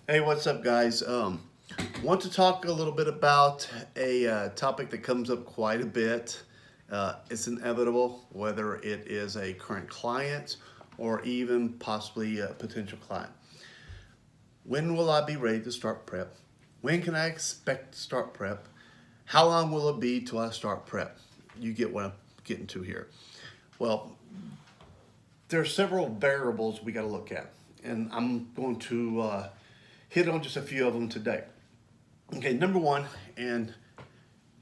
Hey, what's up, guys? Want to talk a little bit about a topic that comes up quite a bit. It's inevitable, whether it is a current client or even possibly a potential client. When will I be ready to start prep? When can I expect to start prep? How long will it be till I start prep? You get what I'm getting to here. Well, there are several variables we got to look at, and I'm going to hit on just a few of them today. Okay, number one, and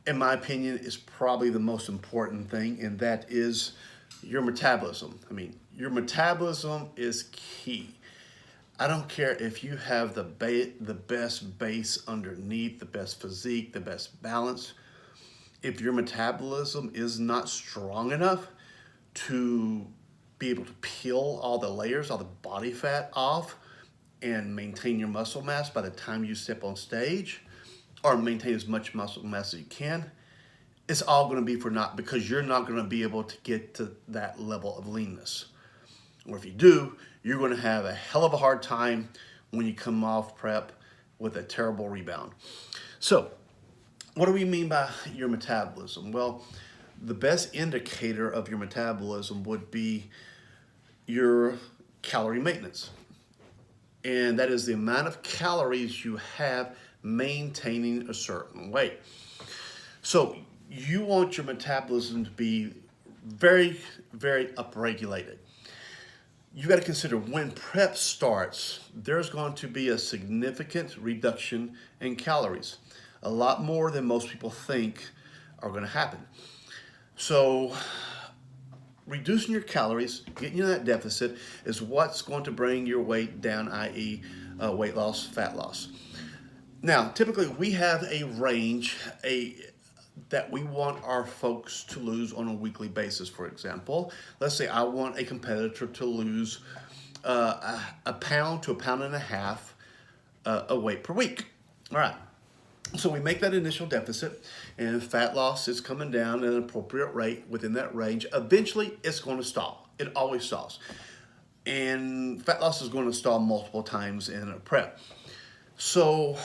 in my opinion, is probably the most important thing, and that is your metabolism. Your metabolism is key. I don't care if you have the best base underneath, the best physique, the best balance. If your metabolism is not strong enough to be able to peel all the layers, all the body fat off, and maintain your muscle mass by the time you step on stage, or maintain as much muscle mass as you can, it's all going to be for naught, because you're not going to be able to get to that level of leanness. Or if you do, you're going to have a hell of a hard time when you come off prep with a terrible rebound. So, what do we mean by your metabolism? Well, the best indicator of your metabolism would be your calorie maintenance. And that is the amount of calories you have maintaining a certain weight. So you want your metabolism to be very, very upregulated. You got to consider when prep starts, there's going to be a significant reduction in calories. A lot more than most people think are going to happen. So reducing your calories, getting you in that deficit, is what's going to bring your weight down, i.e. Weight loss, fat loss. Now, typically we have a range that we want our folks to lose on a weekly basis. For example, let's say I want a competitor to lose a pound to a pound and a half of weight per week. All right. So we make that initial deficit, and fat loss is coming down at an appropriate rate within that range. Eventually, it's going to stall. It always stalls. And fat loss is going to stall multiple times in a prep. So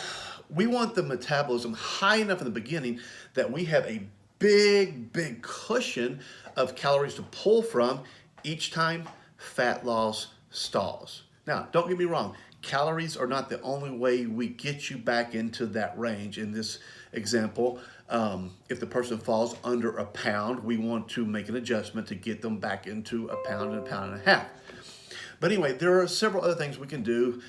we want the metabolism high enough in the beginning that we have a big cushion of calories to pull from each time fat loss stalls. Now, don't get me wrong. Calories are not the only way we get you back into that range. In this example, if the person falls under a pound, we want to make an adjustment to get them back into a pound and a half. But anyway, there are several other things we can do.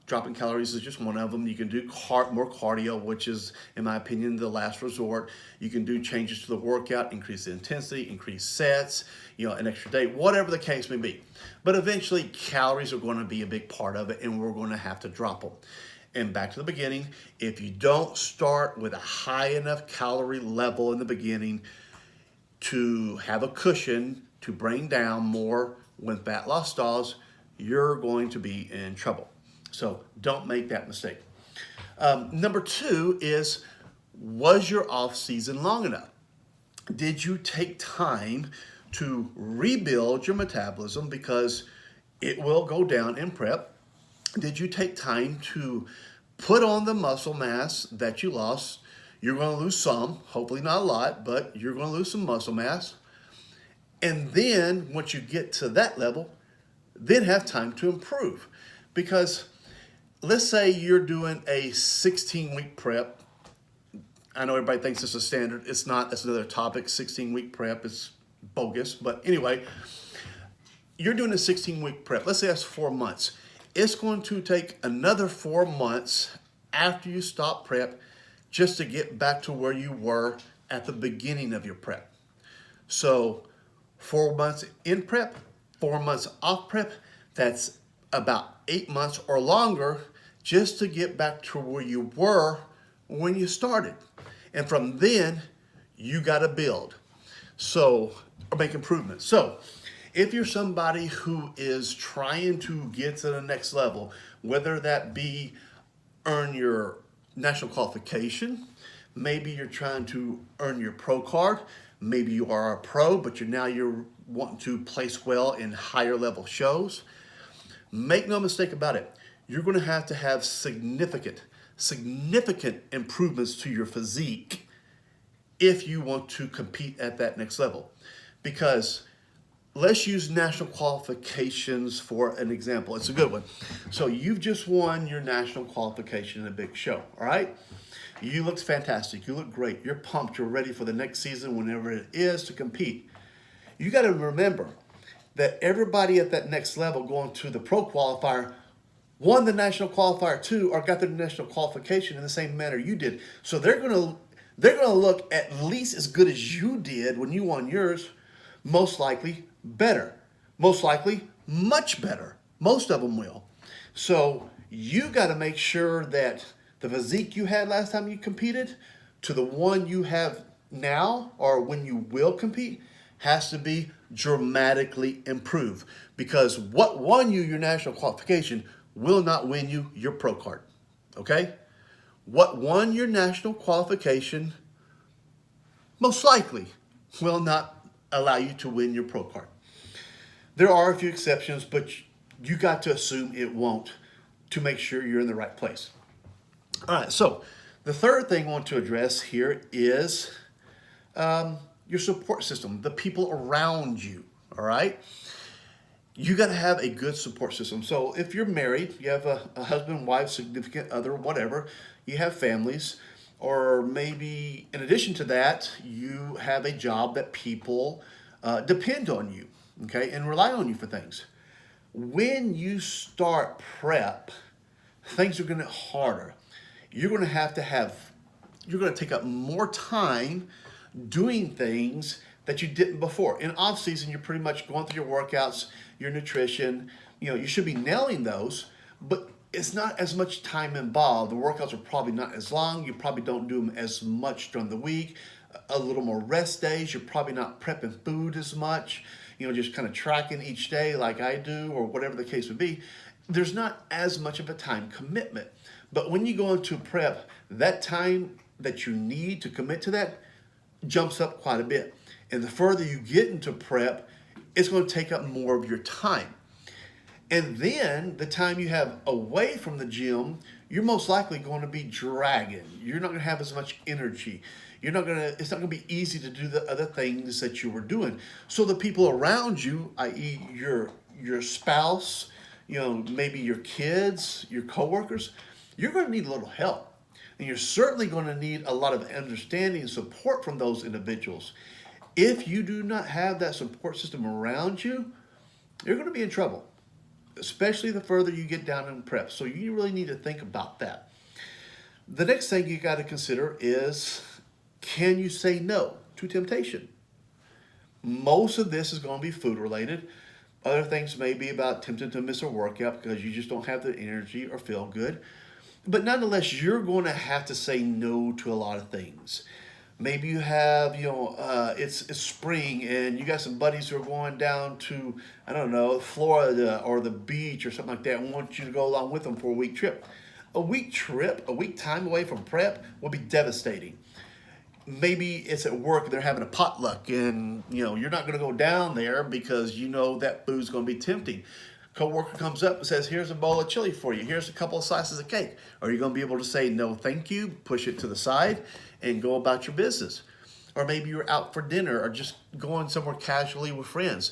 Dropping calories is just one of them. You can do more cardio, which is, in my opinion, the last resort. You can do changes to the workout, increase the intensity, increase sets, an extra day, whatever the case may be. But eventually, calories are going to be a big part of it, and we're going to have to drop them. And back to the beginning, if you don't start with a high enough calorie level in the beginning to have a cushion to bring down more when fat loss stalls, you're going to be in trouble. So don't make that mistake. Number two is, was your off season long enough? Did you take time to rebuild your metabolism, because it will go down in prep? Did you take time to put on the muscle mass that you lost? You're going to lose some, hopefully not a lot, but you're going to lose some muscle mass. And then once you get to that level, then have time to improve. Because let's say you're doing a 16-week prep. I know everybody thinks it's a standard. It's not. That's another topic. 16-week prep is bogus. But anyway, you're doing a 16-week prep. Let's say that's 4 months. It's going to take another 4 months after you stop prep just to get back to where you were at the beginning of your prep. So 4 months in prep, 4 months off prep, that's about 8 months or longer just to get back to where you were when you started. And from then, you got to build. So, or make improvements. So, if you're somebody who is trying to get to the next level, whether that be earn your national qualification, maybe you're trying to earn your pro card, maybe you are a pro, but you're wanting to place well in higher level shows, make no mistake about it. you're going to have significant improvements to your physique if you want to compete at that next level. Because let's use national qualifications for an example. It's a good one. So you've just won your national qualification in a big show, all right? You look fantastic. You look great. You're pumped. You're ready for the next season, whenever it is, to compete. You got to remember that everybody at that next level going to the pro qualifier won the national qualifier too, or got their national qualification in the same manner you did. So they're gonna look at least as good as you did when you won yours. Most likely better. Most likely much better. Most of them will. So you got to make sure that the physique you had last time you competed to the one you have now, or when you will compete, has to be dramatically improved. Because what won you your national qualification will not win you your pro card. Okay? What won your national qualification most likely will not allow you to win your pro card. There are a few exceptions, but you got to assume it won't to make sure you're in the right place. All right, so the third thing I want to address here is your support system, the people around you, all right? You got to have a good support system. So if you're married, you have a husband, wife, significant other, whatever, you have families, or maybe in addition to that, you have a job that people depend on you, okay, and rely on you for things. When you start prep, things are going to get harder. You're going to take up more time doing things that you didn't before. In off season, you're pretty much going through your workouts, your nutrition. You should be nailing those, but it's not as much time involved. The workouts are probably not as long. You probably don't do them as much during the week. A little more rest days. You're probably not prepping food as much. Just kind of tracking each day like I do, or whatever the case would be. There's not as much of a time commitment. But when you go into prep, that time that you need to commit to that jumps up quite a bit. And the further you get into prep, it's going to take up more of your time. And then the time you have away from the gym, you're most likely going to be dragging. You're not going to have as much energy. It's not going to be easy to do the other things that you were doing. So the people around you, i.e. your spouse, maybe your kids, your coworkers, you're going to need a little help. And you're certainly going to need a lot of understanding and support from those individuals. If you do not have that support system around you, you're going to be in trouble, especially the further you get down in prep. So you really need to think about that. The next thing you got to consider is, can you say no to temptation? Most of this is going to be food related. Other things may be about tempting to miss a workout because you just don't have the energy or feel good. But nonetheless, you're going to have to say no to a lot of things. Maybe you have, it's spring and you got some buddies who are going down to, I don't know, Florida or the beach or something like that and want you to go along with them for a week trip. A week time away from prep will be devastating. Maybe it's at work, they're having a potluck and, you're not going to go down there because that food's going to be tempting. Coworker comes up and says, here's a bowl of chili for you. Here's a couple of slices of cake. Are you going to be able to say, no, thank you, push it to the side, and go about your business? Or maybe you're out for dinner or just going somewhere casually with friends.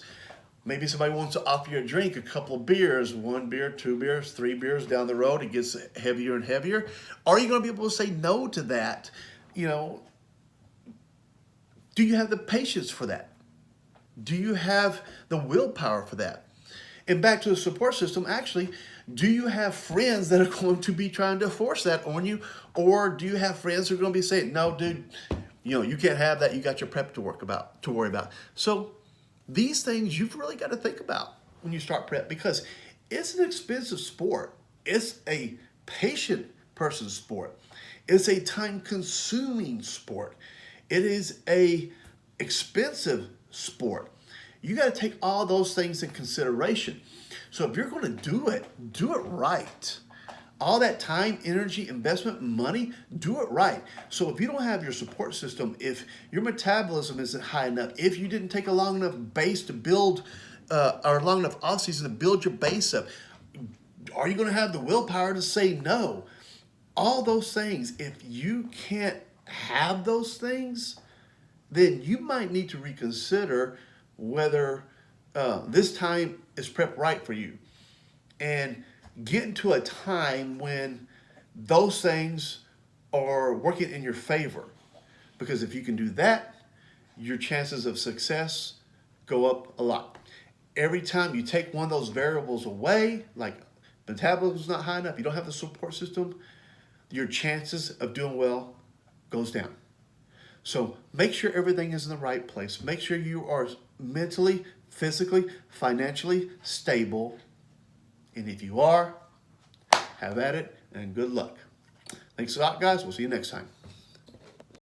Maybe somebody wants to offer you a drink, a couple of beers, 1 beer, 2 beers, 3 beers down the road. It gets heavier and heavier. Are you going to be able to say no to that? Do you have the patience for that? Do you have the willpower for that? And back to the support system, actually, do you have friends that are going to be trying to force that on you? Or do you have friends who are going to be saying, no, dude, you can't have that. You got your prep to worry about. So these things you've really got to think about when you start prep, because it's an expensive sport. It's a patient person's sport. It's a time-consuming sport. It is a expensive sport. You got to take all those things in consideration. So if you're going to do it right. All that time, energy, investment, money, do it right. So if you don't have your support system, if your metabolism isn't high enough, if you didn't take a long enough base to build, or long enough off season to build your base up, Are you going to have the willpower to say no? All those things, if you can't have those things, then you might need to reconsider whether this time is prep right for you. And get into a time when those things are working in your favor. Because if you can do that, your chances of success go up a lot. Every time you take one of those variables away, like metabolism's not high enough, you don't have the support system, your chances of doing well goes down. So make sure everything is in the right place. Make sure you are mentally, physically, financially stable. And if you are, have at it and good luck. Thanks a lot, guys. We'll see you next time.